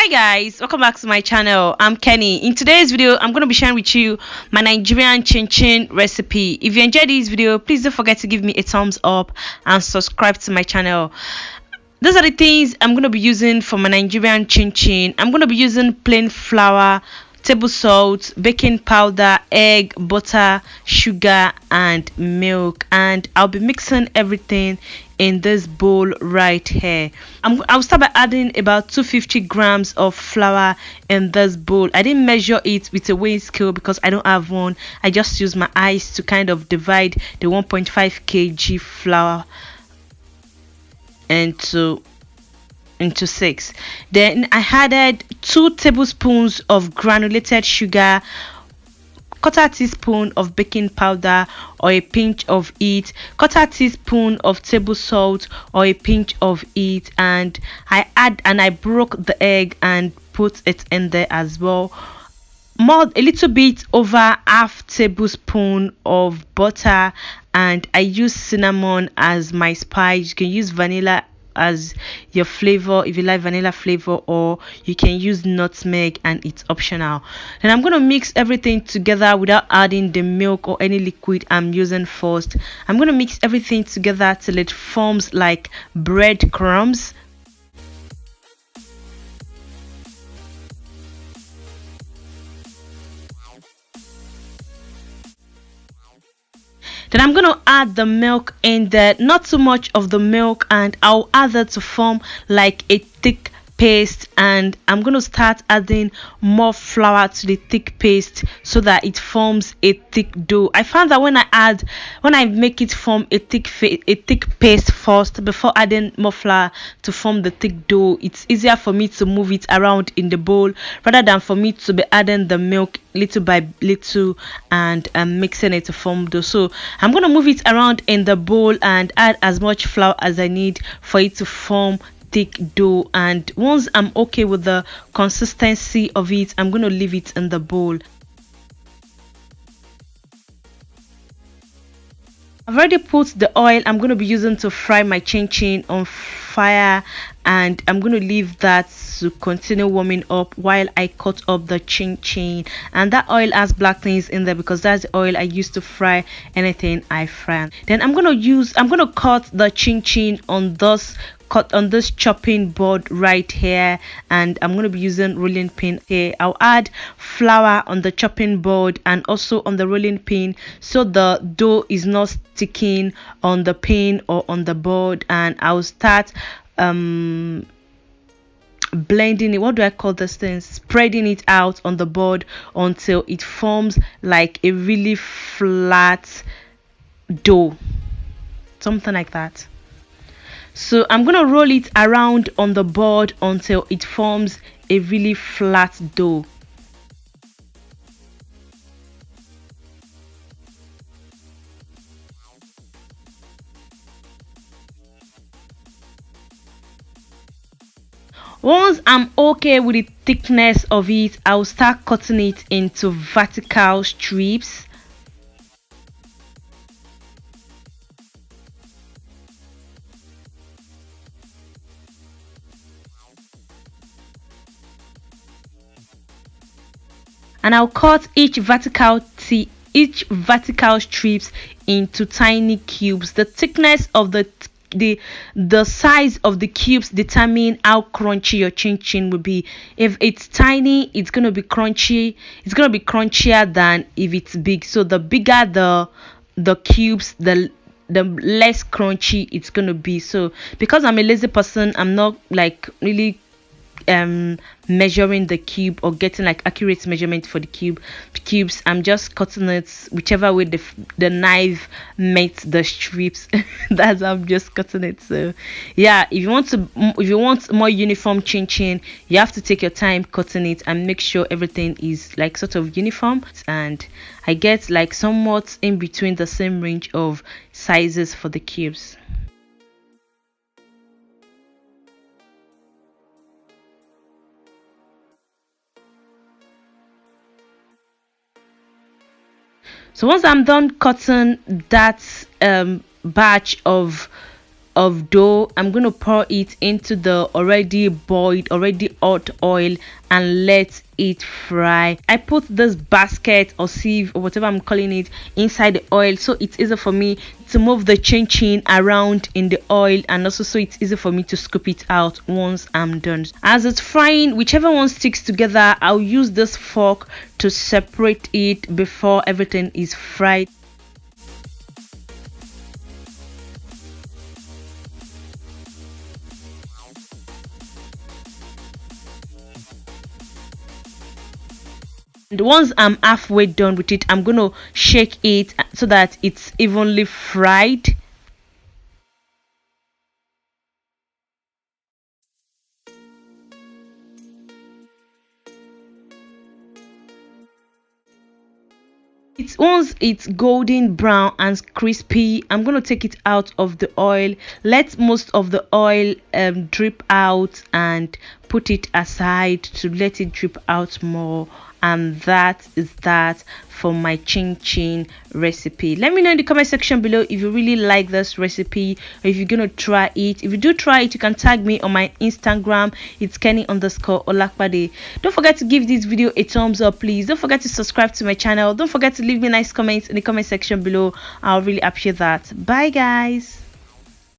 Hi guys, welcome back to my channel. I'm Kenny. In today's video I'm going to be sharing with you my Nigerian chin chin recipe. If you enjoyed this video, please don't forget to give me a thumbs up and subscribe to my channel. Those are the things I'm going to be using for my Nigerian chin chin. I'm going to be using plain flour, table salt, baking powder, egg, butter, sugar and milk, and I'll be mixing everything in this bowl right here. I'll start by adding about 250 grams of flour in this bowl. I didn't measure it with a weighing scale because I don't have one. I just use my eyes to kind of divide the 1.5 kg flour into 6. Then I added 2 tablespoons of granulated sugar, quarter teaspoon of baking powder or a pinch of it, quarter teaspoon of table salt or a pinch of it, and I broke the egg and put it in there as well. A little bit over half tablespoon of butter, and I use cinnamon as my spice. You can use vanilla as your flavor if you like vanilla flavor, or you can use nutmeg and it's optional. And I'm going to mix everything together without adding the milk or any liquid I'm using first. I'm going to mix everything together till it forms like breadcrumbs. Then I'm going to add the milk in there, not too much of the milk, and I'll add that to form like a thick paste. And I'm going to start adding more flour to the thick paste so that it forms a thick dough. I found that when I make it form a thick paste first before adding more flour to form the thick dough, it's easier for me to move it around in the bowl rather than for me to be adding the milk little by little and mixing it to form dough. So I'm going to move it around in the bowl and add as much flour as I need for it to form thick dough. And once I'm okay with the consistency of it, I'm going to leave it in the bowl. I've already put the oil I'm going to be using to fry my chin chin on fire, and I'm going to leave that to continue warming up while I cut up the chin chin. And that oil has black things in there because that's the oil I use to fry anything I fry. Then I'm going to cut the chin chin on this chopping board right here, and I'm going to be using rolling pin here. I'll add flour on the chopping board and also on the rolling pin so the dough is not sticking on the pin or on the board. And I'll start blending it. What do I call this thing? Spreading it out on the board until it forms like a really flat dough, something like that. So I'm going to roll it around on the board until it forms a really flat dough. Once I'm okay with the thickness of it, I'll start cutting it into vertical strips. And I'll cut each vertical strips into tiny cubes. The thickness of the size of the cubes determine how crunchy your chin chin will be. If it's tiny, it's going to be crunchy. It's going to be crunchier than if it's big. So the bigger the cubes, the less crunchy it's going to be. So because I'm a lazy person, I'm not like really measuring the cube or getting like accurate measurement for the cubes. I'm just cutting it whichever way the knife makes the strips. That's how I'm just cutting it. So yeah, if you want more uniform chin chin, you have to take your time cutting it and make sure everything is like sort of uniform. And I get like somewhat in between the same range of sizes for the cubes. So once I'm done cutting that batch of of dough. I'm going to pour it into the already boiled, already hot oil and let it fry. I put this basket or sieve or whatever I'm calling it inside the oil, so it's easy for me to move the chin around in the oil, and also so it's easy for me to scoop it out once I'm done. As it's frying, whichever one sticks together, I'll use this fork to separate it before everything is fried. And once I'm halfway done with it, I'm gonna shake it so that it's evenly fried. It's once it's golden brown and crispy, I'm gonna take it out of the oil, let most of the oil drip out, and put it aside to let it drip out more. And that is that for my chin recipe. Let me know in the comment section below if you really like this recipe or if you're gonna try it. If you do try it, you can tag me on my Instagram. It's Kenny_Olapade. Don't forget to give this video a thumbs up, please. Don't forget to subscribe to my channel. Don't forget to leave me nice comments in the comment section below. I'll really appreciate that. Bye guys.